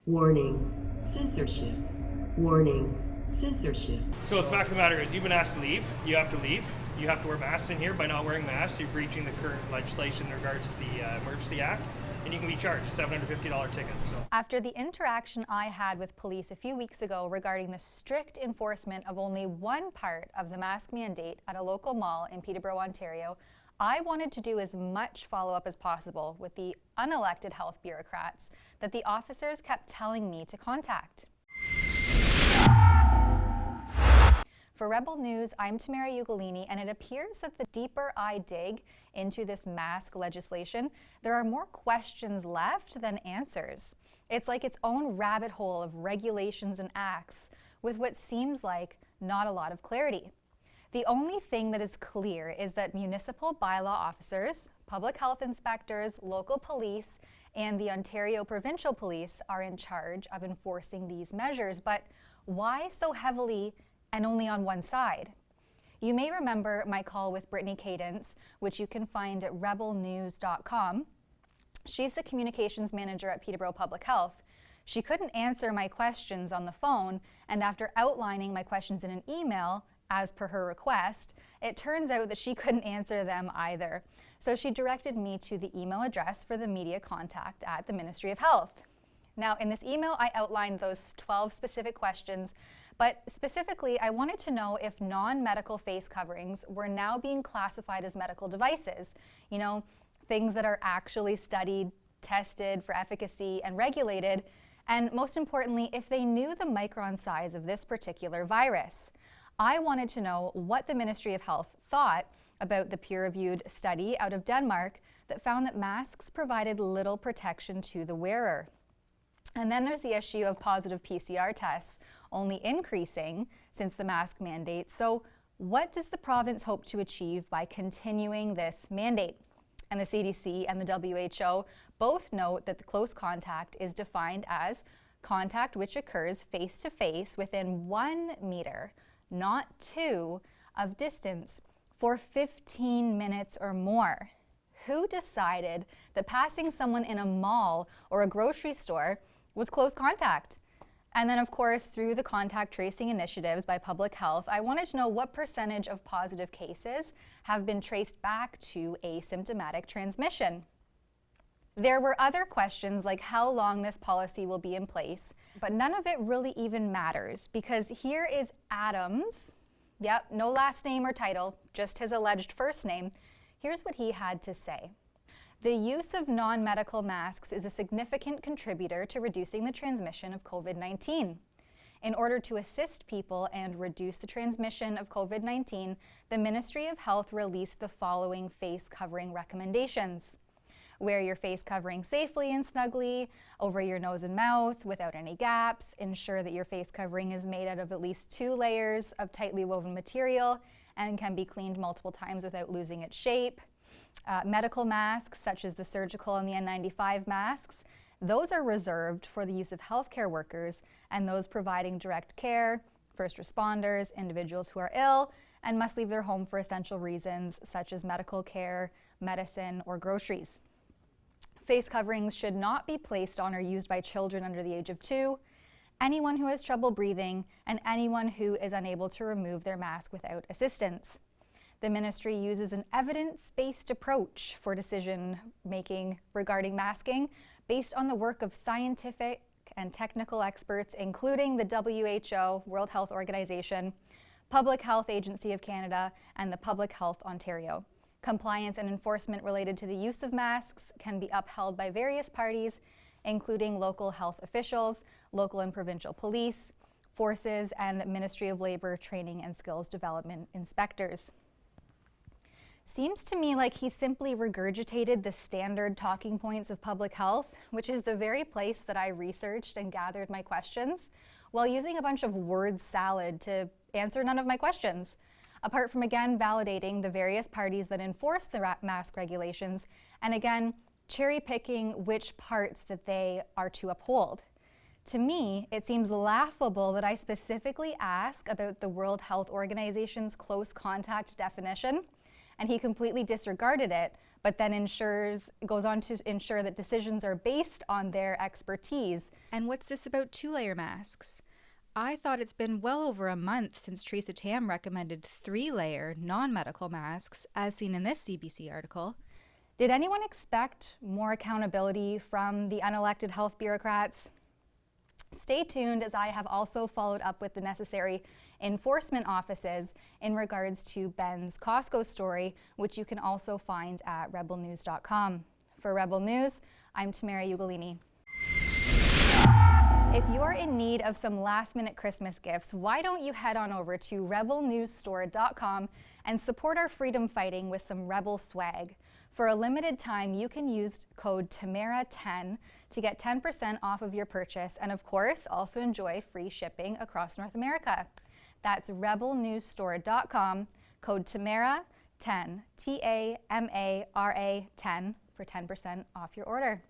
Warning, censorship. Warning, censorship. So the fact of the matter is, you've been asked to leave. You have to leave. You have to wear masks in here. By not wearing masks, you're breaching the current legislation in regards to the Emergency Act, and you can be charged $750 tickets. So. After the interaction I had with police a few weeks ago regarding the strict enforcement of only one part of the mask mandate at a local mall in Peterborough, Ontario, I wanted to do as much follow-up as possible with the unelected health bureaucrats that the officers kept telling me to contact. For Rebel News, I'm Tamara Ugolini, and it appears that the deeper I dig into this mask legislation, there are more questions left than answers. It's like its own rabbit hole of regulations and acts with what seems like not a lot of clarity. The only thing that is clear is that municipal bylaw officers, public health inspectors, local police, and the Ontario Provincial Police are in charge of enforcing these measures. But why so heavily and only on one side? You may remember my call with Brittany Cadence, which you can find at rebelnews.com. She's the communications manager at Peterborough Public Health. She couldn't answer my questions on the phone, and after outlining my questions in an email, as per her request, it turns out that she couldn't answer them either. So she directed me to the email address for the media contact at the Ministry of Health. Now, in this email, I outlined those 12 specific questions, but specifically, I wanted to know if non-medical face coverings were now being classified as medical devices. You know, things that are actually studied, tested for efficacy, and regulated. And most importantly, if they knew the micron size of this particular virus. I wanted to know what the Ministry of Health thought about the peer-reviewed study out of Denmark that found that masks provided little protection to the wearer. And then there's the issue of positive PCR tests only increasing since the mask mandate. So what does the province hope to achieve by continuing this mandate? And the CDC and the WHO both note that the close contact is defined as contact which occurs face-to-face within 1 meter, not 2, of distance for 15 minutes or more. Who decided that passing someone in a mall or a grocery store was close contact? And then, of course, through the contact tracing initiatives by public health, I wanted to know what percentage of positive cases have been traced back to asymptomatic transmission. There were other questions like how long this policy will be in place, but none of it really even matters because here is Adams, yep, no last name or title, just his alleged first name. Here's what he had to say. The use of non-medical masks is a significant contributor to reducing the transmission of COVID-19. In order to assist people and reduce the transmission of COVID-19, the Ministry of Health released the following face covering recommendations. Wear your face covering safely and snugly over your nose and mouth without any gaps. Ensure that your face covering is made out of at least 2 layers of tightly woven material and can be cleaned multiple times without losing its shape. Medical masks, such as the surgical and the N95 masks, those are reserved for the use of healthcare workers and those providing direct care, first responders, individuals who are ill, and must leave their home for essential reasons such as medical care, medicine, or groceries. Face coverings should not be placed on or used by children under the age of 2, anyone who has trouble breathing, and anyone who is unable to remove their mask without assistance. The ministry uses an evidence-based approach for decision-making regarding masking based on the work of scientific and technical experts, including the WHO, World Health Organization, Public Health Agency of Canada, and the Public Health Ontario. Compliance and enforcement related to the use of masks can be upheld by various parties, including local health officials, local and provincial police, forces, and Ministry of Labour Training and Skills Development inspectors. Seems to me like he simply regurgitated the standard talking points of public health, which is the very place that I researched and gathered my questions, while using a bunch of word salad to answer none of my questions. Apart from again validating the various parties that enforce the mask regulations, and again cherry picking which parts that they are to uphold. To me, it seems laughable that I specifically ask about the World Health Organization's close contact definition, and he completely disregarded it but then goes on to ensure that decisions are based on their expertise. And what's this about 2-layer masks? I thought it's been well over a month since Teresa Tam recommended 3-layer non-medical masks, as seen in this CBC article. Did anyone expect more accountability from the unelected health bureaucrats? Stay tuned, as I have also followed up with the necessary enforcement offices in regards to Ben's Costco story, which you can also find at rebelnews.com. For Rebel News, I'm Tamara Ugolini. If you are in need of some last-minute Christmas gifts, why don't you head on over to rebelnewsstore.com and support our freedom fighting with some Rebel swag. For a limited time, you can use code TAMARA10 to get 10% off of your purchase, and of course, also enjoy free shipping across North America. That's rebelnewsstore.com, code TAMARA10, TAMARA10 for 10% off your order.